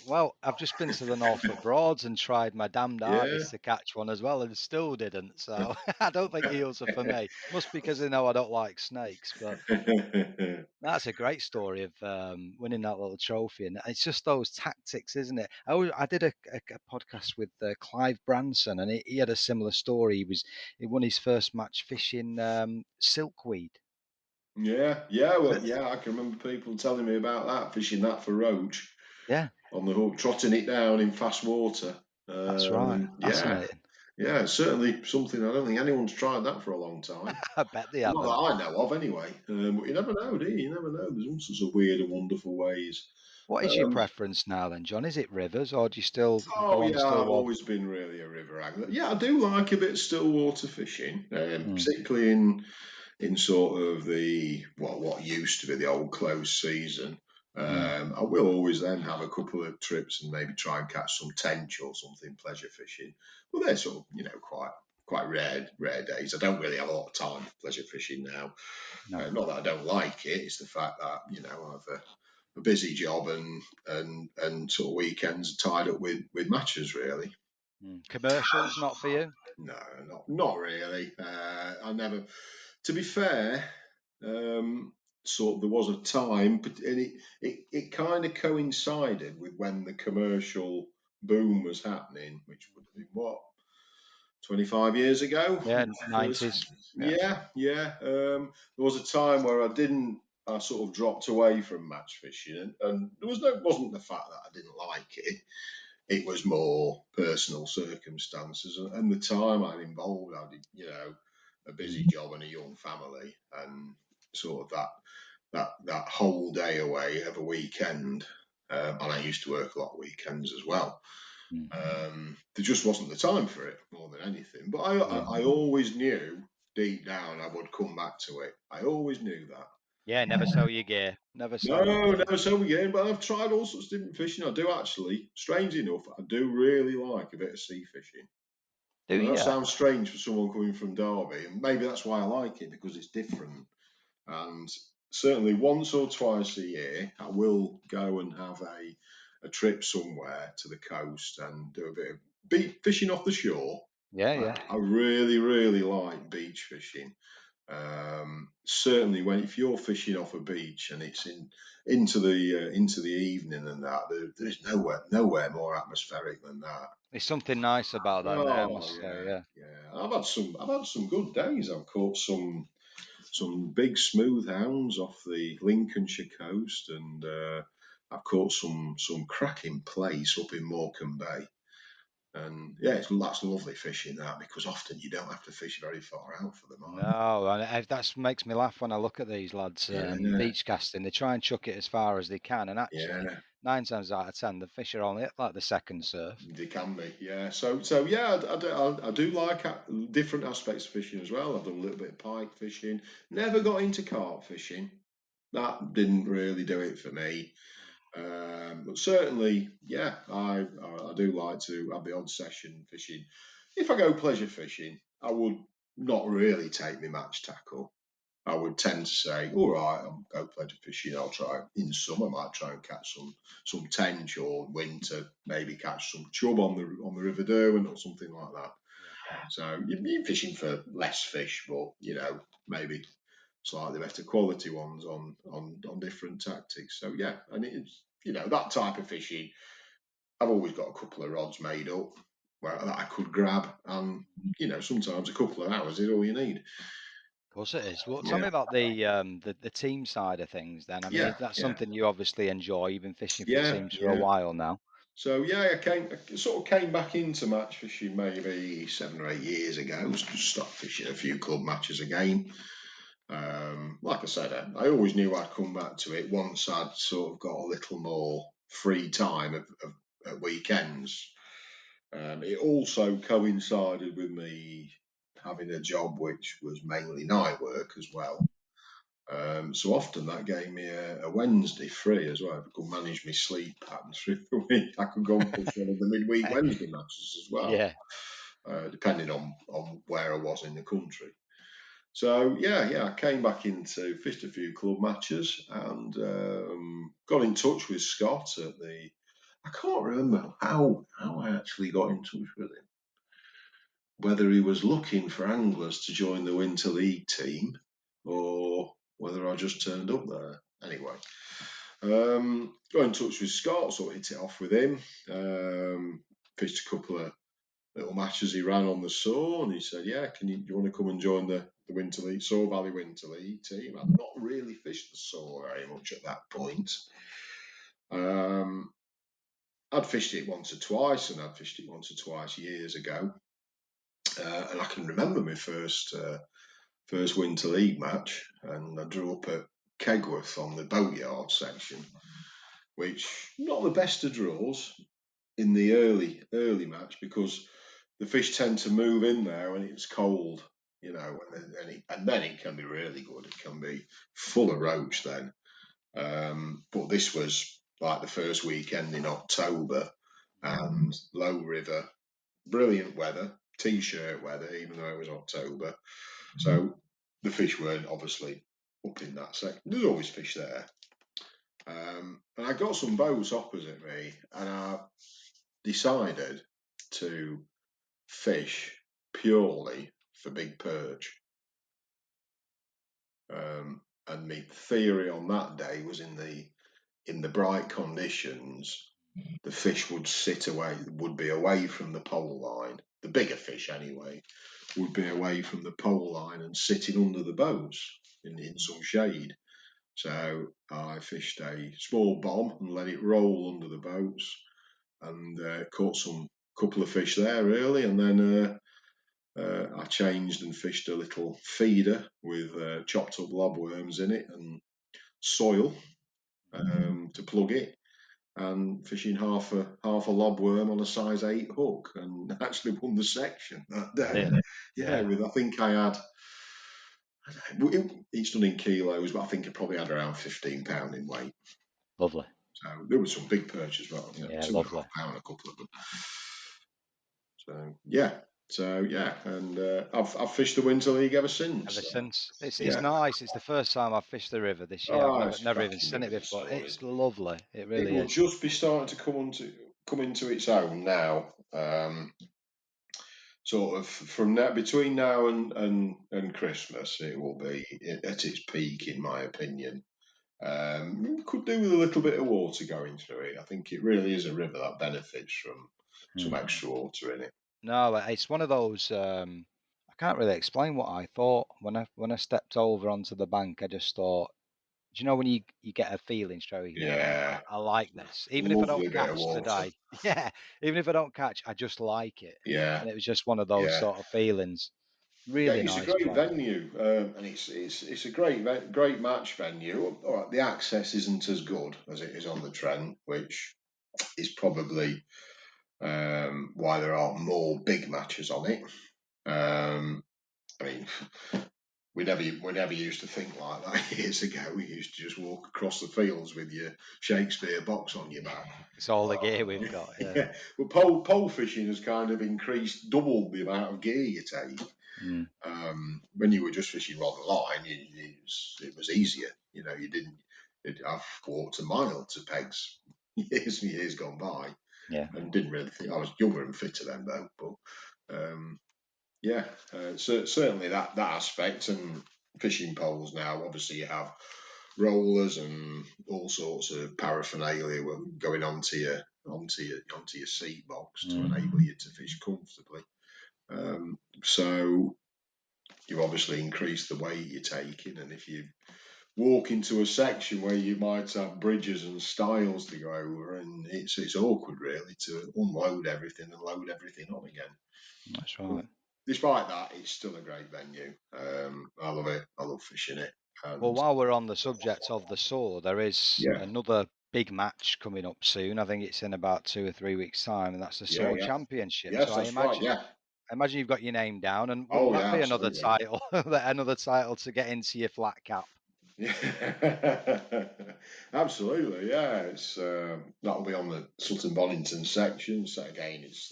Well, I've just been to the Norfolk Broads and tried my damned hardest to catch one as well, and still didn't. So I don't think eels are for me. Must be because they know I don't like snakes. But that's a great story of winning that little trophy, and it's just those tactics, isn't it? I did a podcast with Clive Branson, and he had a similar story. He won his first match fishing silkweed. Yeah, I can remember people telling me about that, fishing that for roach. Yeah, on the hook, trotting it down in fast water. That's right. Fascinating. Yeah, it's certainly something. I don't think anyone's tried that for a long time. I bet they Not haven't. that I know of, anyway. But you never know, do you? You never know. There's all sorts of weird and wonderful ways. What is your preference now then, John? Is it rivers, or do you still Oh go on yeah, still I've water? always been really a river angler. Yeah, I do like a bit of still water fishing, particularly in sort of the what used to be the old close season. I will always then have a couple of trips and maybe try and catch some tench or something pleasure fishing. But they're sort of quite rare days. I don't really have a lot of time for pleasure fishing now. No. Not that I don't like it; it's the fact that a busy job and sort of weekends tied up with matches really. Commercials, not for you? No, not really. I never. To be fair, sort of there was a time, but and it kind of coincided with when the commercial boom was happening, which would have been what 25 years ago. Yeah, 90s. Yeah. There was a time where I sort of dropped away from match fishing, and wasn't the fact that I didn't like it. It was more personal circumstances and the time I'd involved. I did, a busy job and a young family, and sort of that whole day away of a weekend. And I used to work a lot of weekends as well. There just wasn't the time for it more than anything. But I always knew deep down I would come back to it. I always knew that. Yeah, never sell your gear. Never sell your No, gear. never so again. But I've tried all sorts of different fishing. I do actually, strangely enough, I do really like a bit of sea fishing. Do And you? that sounds strange for someone coming from Derby, and maybe that's why I like it, because it's different. And certainly once or twice a year, I will go and have a trip somewhere to the coast and do a bit of fishing off the shore. Yeah. I really, really like beach fishing. Certainly, if you're fishing off a beach and it's into the evening and that, there's nowhere more atmospheric than that. There's something nice about that there, I must say, yeah. I've had some good days. I've caught some big smooth hounds off the Lincolnshire coast, and I've caught some cracking place up in Morecambe Bay. And yeah, that's lovely fishing, that, because often you don't have to fish very far out for them. No, and that makes me laugh when I look at these lads beach casting. They try and chuck it as far as they can, and actually, 9 times out of 10, the fish are only at like the second surf. They can be, yeah. So yeah, I do like different aspects of fishing as well. I've done a little bit of pike fishing. Never got into carp fishing. That didn't really do it for me. But certainly, yeah, I do like to have the odd session fishing. If I go pleasure fishing, I would not really take my match tackle. I would tend to say, all right, I'll go pleasure fishing. I'll try in summer, I might try and catch some tench, or winter, maybe catch some chub on the River Derwent or something like that. So you're fishing for less fish, but maybe slightly better quality ones on different tactics. So yeah, and it's that type of fishing. I've always got a couple of rods made up that I could grab, and sometimes a couple of hours is all you need. Of course it is. Well, tell me about the team side of things then. I mean, is that something you obviously enjoy? You've been fishing for teams for a while now. So yeah, I sort of came back into match fishing maybe 7 or 8 years ago. Just stopped fishing a few club matches again. Like I said, I always knew I'd come back to it once I'd sort of got a little more free time at weekends. It also coincided with me having a job which was mainly night work as well. So often that gave me a Wednesday free as well. If I could manage my sleep patterns through the week, I could go and fish one of the midweek Wednesday matches as well. Yeah. Depending on where I was in the country. So yeah, I came back into fished a few club matches and got in touch with Scott at the. I can't remember how I actually got in touch with him. Whether he was looking for anglers to join the Winter League team, or whether I just turned up there. Anyway, got in touch with Scott, so I hit it off with him. Fished a couple of little matches he ran on the Soar, and he said, "Yeah, do you want to come and join the Winter League, Soar Valley Winter League team?" I'd not really fished the Soar very much at that point. I'd fished it once or twice, and I'd fished it once or twice years ago. And I can remember my first Winter League match, and I drew up at Kegworth on the boatyard section, which not the best of draws in the early match, because the fish tend to move in there when it's cold, and then it can be really good. It can be full of roach then. But this was like the first weekend in October, and low river, brilliant weather, t-shirt weather, even though it was October. So the fish weren't obviously up in that section. There's always fish there. And I got some boats opposite me, and I decided to fish purely for big perch. And my theory on that day was in the bright conditions, the fish would be away from the pole line. The bigger fish, anyway, would be away from the pole line and sitting under the boats in some shade. So I fished a small bomb and let it roll under the boats, and caught some couple of fish there early, and then I changed and fished a little feeder with chopped up lobworms in it and soil to plug it, and fishing half a lobworm on a size 8 hook, and actually won the section that day. Really? Yeah, with I think I had, it's done in kilos, but I think I probably had around £15 in weight. Lovely. So there was some big perch as well. Yeah, 2.5 lovely. pound, a couple of them. So yeah, and I've fished the Winter League ever since. It's Yeah. nice. It's the first time I've fished the river this year. Oh, I've it's never even cracking seen it River before. Soar, It's lovely. It really will is. just be starting to come into its own now. Sort of from now, between now and Christmas, it will be at its peak, in my opinion. Could do with a little bit of water going through it. I think it really is a river that benefits from some extra water in it. No, it's one of those. I can't really explain what I thought when I stepped over onto the bank. I just thought, do you know when you get a feeling straight away, Yeah. I like this. Even if I Lovely don't bit of catch water. today, yeah, even if I don't catch, I just like it. Yeah. And it was just one of those Yeah. sort of feelings. Really It's nice a great place. venue, and it's a great match venue. All right, the access isn't as good as it is on the Trent, which is probably why there aren't more big matches on it. I mean, we never used to think like that years ago. We used to just walk across the fields with your Shakespeare box on your back. It's all the gear we've got. Yeah. But pole fishing has kind of increased, doubled the amount of gear you take. When you were just fishing rod and line, it was easier. You know, you didn't. I've walked a mile to pegs years gone by, Yeah. and didn't really think I was younger and fitter then though. But certainly that aspect, and fishing poles now. Obviously, you have rollers and all sorts of paraphernalia going onto your seat box to enable you to fish comfortably. So you obviously increase the weight you're taking, and if you walk into a section where you might have bridges and stiles to go over, and it's awkward really to unload everything and load everything on again. That's right. But despite that, it's still a great venue. I love it. I love fishing it. Well, while we're on the subject of the Soar, there is another big match coming up soon. I think it's in about 2 or 3 weeks' time, and that's the Soar Championship. Yes, so that's right. Yeah. I imagine you've got your name down, and Oh, wouldn't that be absolutely. another title to get into your flat cap? Yeah, absolutely. Yeah, it's that'll be on the Sutton Bonington section. So again, it's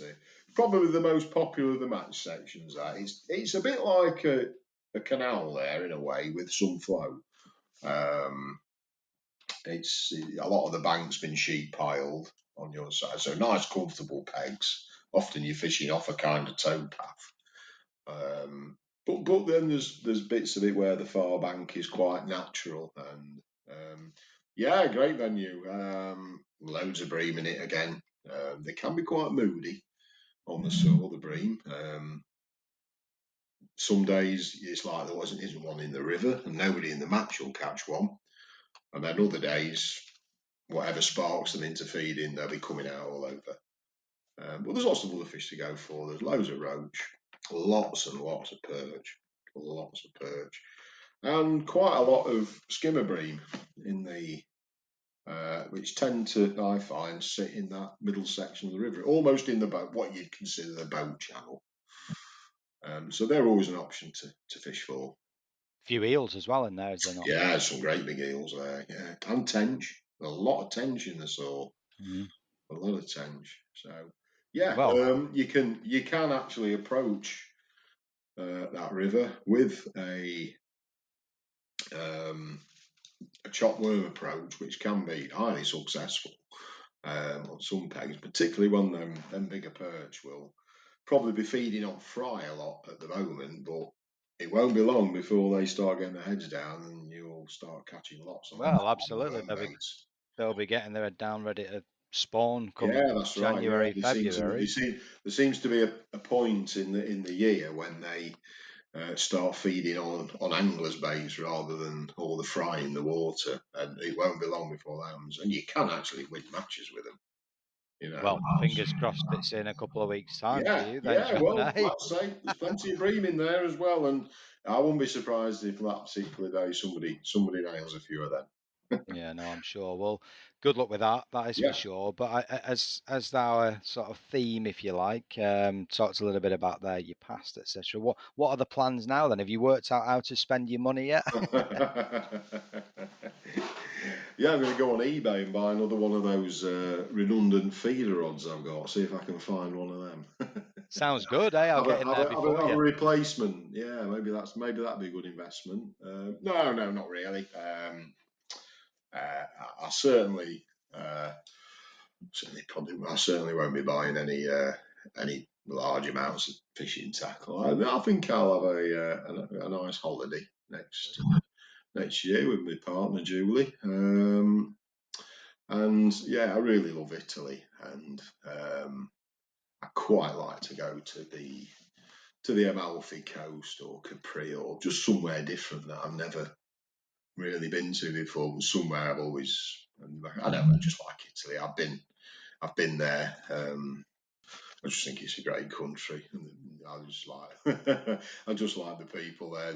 probably the most popular of the match sections. That it's a bit like a canal there in a way with some flow. It's a lot of the bank's been sheet piled on your side, so nice, comfortable pegs. Often you're fishing off a kind of towpath. But then there's bits of it where the far bank is quite natural, and great venue. Loads of bream in it again. They can be quite moody on the Soar, the bream. Some days it's like there isn't one in the river, and nobody in the match will catch one. And then other days, whatever sparks them into feeding, they'll be coming out all over. But there's lots of other fish to go for. There's loads of roach, lots and lots of perch, and quite a lot of skimmer bream in the which tend to, I find, sit in that middle section of the river, almost in the boat, what you'd consider the boat channel. So they're always an option to fish for. A few eels as well in there, is there not? Yeah, some great big eels there. Yeah, and tench. A lot of tench in the Soar. A lot of tench. So yeah, you can actually approach that river with a a chop worm approach, which can be highly successful on some pegs, particularly when them bigger perch will probably be feeding on fry a lot at the moment, but it won't be long before they start getting their heads down and you'll start catching lots of them Well, absolutely. worm beds. They'll be getting their head down ready to spawn come Yeah, that's right. Yeah, January, February. there seems to be a point in the year when they start feeding on anglers' baits rather than all the fry in the water, and it won't be long before that happens. And you can actually win matches with them. You know. Well, fingers crossed it's in a couple of weeks' time for Yeah, you then, yeah. John. Well, Eh? like I say, there's plenty of bream in there as well, and I wouldn't be surprised if that particular day somebody nails a few of them. Yeah, no, I'm sure. Well, good luck with that. That is for Yeah. sure. But as our sort of theme, if you like, talked a little bit about there your past, etc. What are the plans now then? Have you worked out how to spend your money yet? Yeah, I'm going to go on eBay and buy another one of those redundant feeder rods I've got. See if I can find one of them. Sounds good, eh? I'll Have a, get in have there a, have a, before have a you. replacement. Yeah, maybe that'd be a good investment. No, not really. I certainly, I certainly won't be buying any large amounts of fishing tackle. I think I'll have a nice holiday next year with my partner Julie. And yeah, I really love Italy, and I quite like to go to the Amalfi Coast or Capri or just somewhere different that I've never really been to before. Somewhere I've always, I don't know, just like Italy. I've been there. I just think it's a great country, and I just like the people there.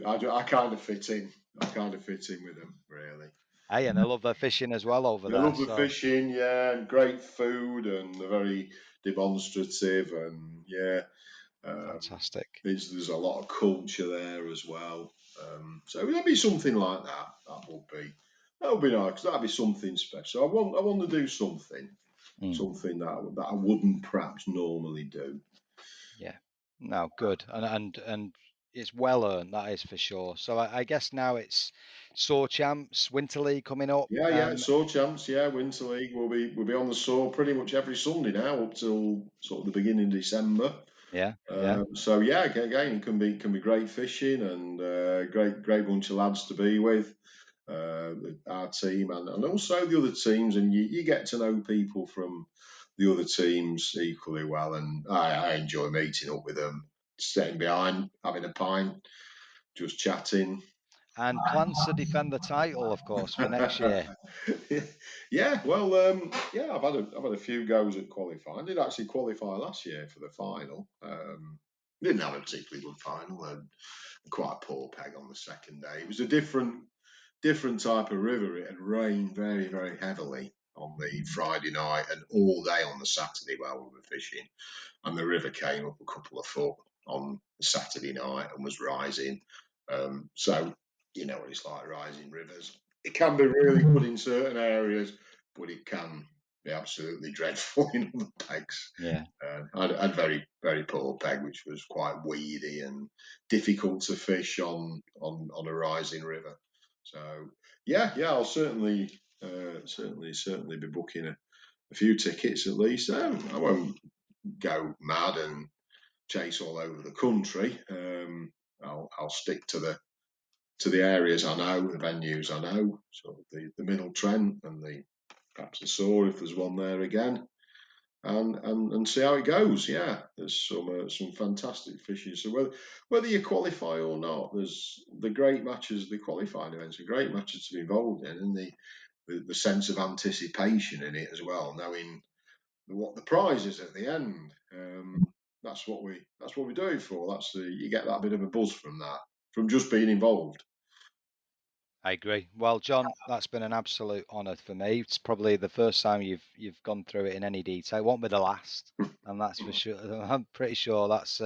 I kind of fit in. I kind of fit in with them, really. Hey, and I love their fishing as well over They there. love the So fishing, yeah, and great food, and they're very demonstrative, and yeah, fantastic. there's a lot of culture there as well. So there'd be something like that. That would be nice, because that'd be something special. I want to do something that I wouldn't perhaps normally do. Yeah. No, good. And it's well earned, that is for sure. So I guess now it's Soar Champs, Winter League coming up. Yeah, Soar Champs, yeah, Winter League. We'll be on the Soar pretty much every Sunday now up till sort of the beginning of December. Yeah, yeah. So yeah, again, it can be great fishing and great bunch of lads to be with. Our team and also the other teams, and you get to know people from the other teams equally well. And I enjoy meeting up with them, sitting behind, having a pint, just chatting. And plans to defend the title, of course, for next year. Yeah, well, yeah, I've had a few goes at qualifying. I did actually qualify last year for the final. Didn't have a particularly good final, and quite a poor peg on the second day. It was a different type of river. It had rained very, very heavily on the Friday night and all day on the Saturday while we were fishing. And the river came up a couple of foot on the Saturday night and was rising. So, you know what it's like rising rivers. It can be really good in certain areas, but it can be absolutely dreadful in other pegs. Yeah. I had very, very poor peg, which was quite weedy and difficult to fish on a rising river. So yeah, I'll certainly be booking a few tickets at least. I won't go mad and chase all over the country. I'll stick to the areas I know, the venues I know, sort of the Middle Trent and perhaps the Soar if there's one there again, and see how it goes. Yeah, there's some fantastic fishing. So whether you qualify or not, there's the great matches, the qualifying events are great matches to be involved in, and the sense of anticipation in it as well, knowing what the prize is at the end. That's what we do it for. You get that bit of a buzz from that, from just being involved. I agree. Well, John, that's been an absolute honour for me. It's probably the first time you've gone through it in any detail. It won't be the last, and that's for sure. I'm pretty sure that's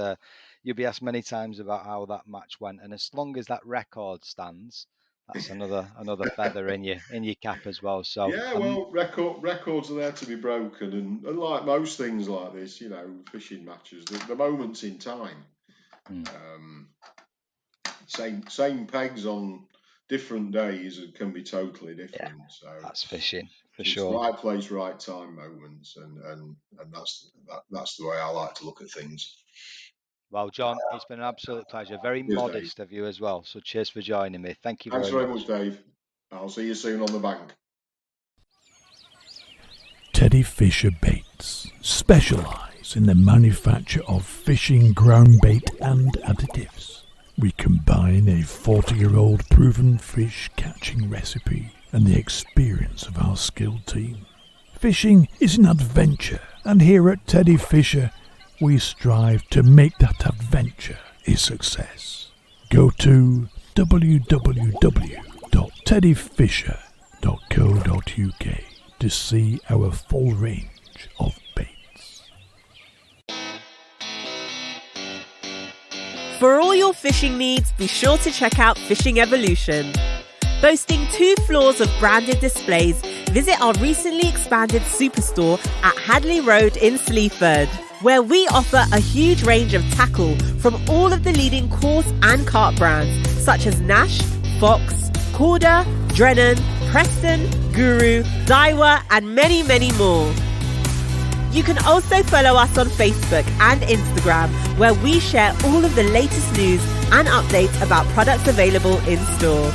you'll be asked many times about how that match went, and as long as that record stands, that's another feather in your cap as well. So Yeah, well, records are there to be broken, and like most things like this, you know, fishing matches, the moments in time. Same pegs on different days can be totally different. So that's fishing for it's sure. right place, right time moments, and that's the way I like to look at things. Well, John, it's been an absolute pleasure. Very Cheers, modest Dave. of you as well. So cheers for joining me. Thank you Thanks very very much, Dave. I'll see you soon on the bank. Teddy Fisher Baits specialise in the manufacture of fishing ground bait and additives. We combine a 40-year-old proven fish catching recipe and the experience of our skilled team. Fishing is an adventure, and here at Teddy Fisher we strive to make that adventure a success. Go to www.teddyfisher.co.uk to see our full range of baits. For all your fishing needs, be sure to check out Fishing Evolution. Boasting 2 floors of branded displays, visit our recently expanded superstore at Hadley Road in Sleaford, where we offer a huge range of tackle from all of the leading coarse and carp brands, such as Nash, Fox, Corda, Drennan, Preston, Guru, Daiwa, and many, many more. You can also follow us on Facebook and Instagram, where we share all of the latest news and updates about products available in store.